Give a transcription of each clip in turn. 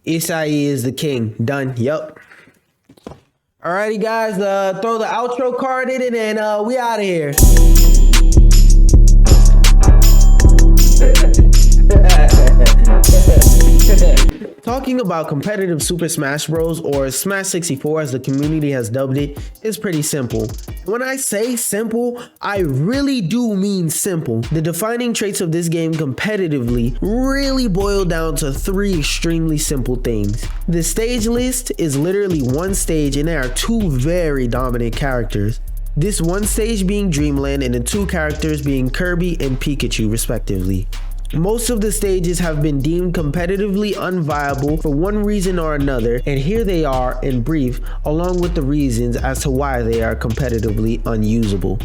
Isai is the king. Done. Yup. Alrighty, guys. Throw the outro card in and then we out of here. Talking about competitive Super Smash Bros. Or Smash 64 as the community has dubbed it is pretty simple. When I say simple, I really do mean simple. The defining traits of this game competitively really boil down to 3 extremely simple things. The stage list is literally one stage and there are 2 very dominant characters. This one stage being Dreamland and the 2 characters being Kirby and Pikachu respectively. Most of the stages have been deemed competitively unviable for one reason or another, and here they are in brief, along with the reasons as to why they are competitively unusable.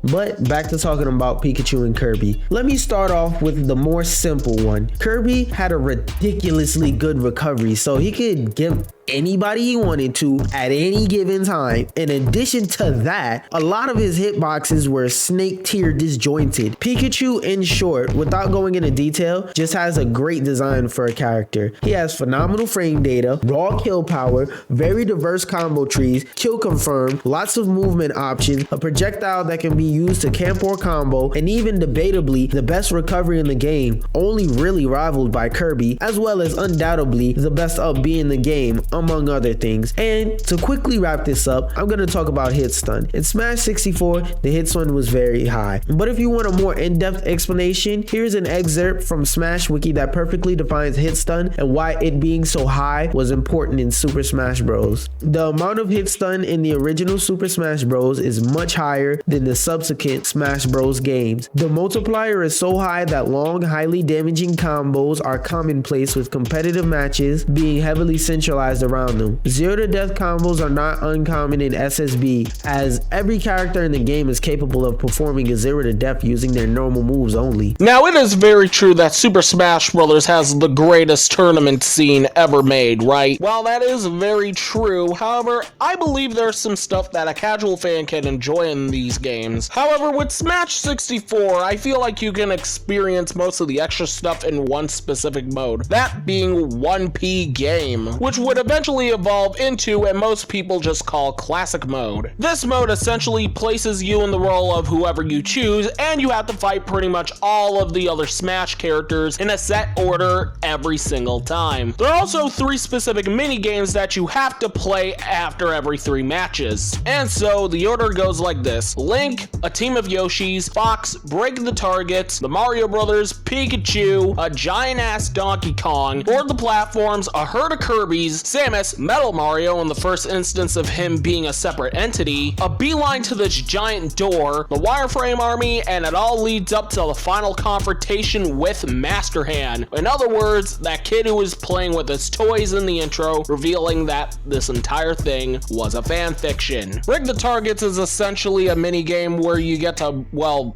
But back to talking about Pikachu and Kirby. Let me start off with the more simple one. Kirby had a ridiculously good recovery, so he could give anybody he wanted to at any given time. In addition to that, a lot of his hitboxes were snake tier disjointed. Pikachu, in short, without going into detail, just has a great design for a character. He has phenomenal frame data, raw kill power, very diverse combo trees, kill confirm, lots of movement options, a projectile that can be used to camp or combo, and even debatably the best recovery in the game, only really rivaled by Kirby, as well as undoubtedly the best up B in the game, among other things. And to quickly wrap this up, I'm going to talk about hit stun. In Smash 64, the hit stun was very high. But if you want a more in-depth explanation, here's an excerpt from Smash Wiki that perfectly defines hit stun and why it being so high was important in Super Smash Bros. The amount of hit stun in the original Super Smash Bros is much higher than the subsequent Smash Bros games. The multiplier is so high that long, highly damaging combos are commonplace, with competitive matches being heavily centralized around them. Zero to death combos are not uncommon in SSB, as every character in the game is capable of performing a zero to death using their normal moves only. Now, it is very true that Super Smash Bros. Has the greatest tournament scene ever made, right? While that is very true, however, I believe there's some stuff that a casual fan can enjoy in these games. However, with Smash 64, I feel like you can experience most of the extra stuff in one specific mode, that being 1P game, which would eventually evolve into and most people just call classic mode. This mode essentially places you in the role of whoever you choose, and you have to fight pretty much all of the other Smash characters in a set order every single time. There are also 3 specific mini games that you have to play after every 3 matches, and so the order goes like this: Link, a team of Yoshis, Fox, Break the Targets, the Mario Brothers, Pikachu, a giant ass Donkey Kong, Board the Platforms, a herd of Kirbys, Samus, Metal Mario in the first instance of him being a separate entity, a beeline to this giant door, the Wireframe Army, and it all leads up to the final confrontation with Master Hand. In other words, that kid who was playing with his toys in the intro, revealing that this entire thing was a fan fiction. Rig the Targets is essentially a mini game where you get to, well,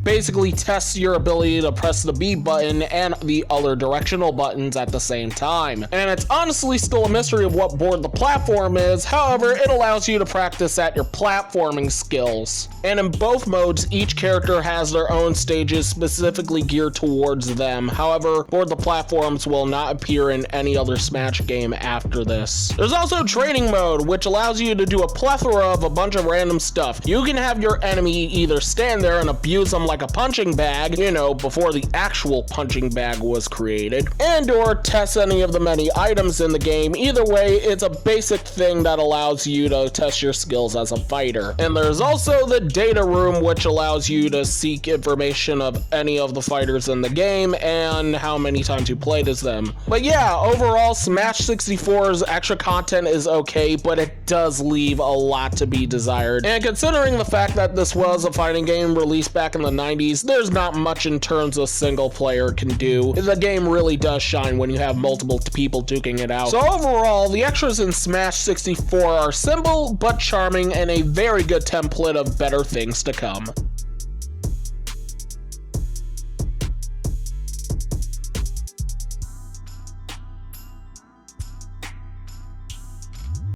basically test your ability to press the B button and the other directional buttons at the same time. And it's honestly still a mystery of what Board the Platform is, however, it allows you to practice at your platforming skills. And in both modes, each character has their own stages specifically geared towards them. However, Board the Platforms will not appear in any other Smash game after this. There's also Training Mode, which allows you to do a plethora of a bunch of random stuff. You can have your enemy either stand there and abuse them like a punching bag, you know, before the actual punching bag was created, and or test any of the many items in the game. Either way, it's a basic thing that allows you to test your skills as a fighter. And there's also the data room, which allows you to seek information of any of the fighters in the game and how many times you played as them. But yeah, overall, Smash 64's extra content is okay, but it does leave a lot to be desired. And considering the fact that this was a fighting game released back in the 90s, there's not much in terms of single player can do. The game really does shine when you have multiple people duking it out. So overall, the extras in Smash 64 are simple but charming and a very good template of better things to come.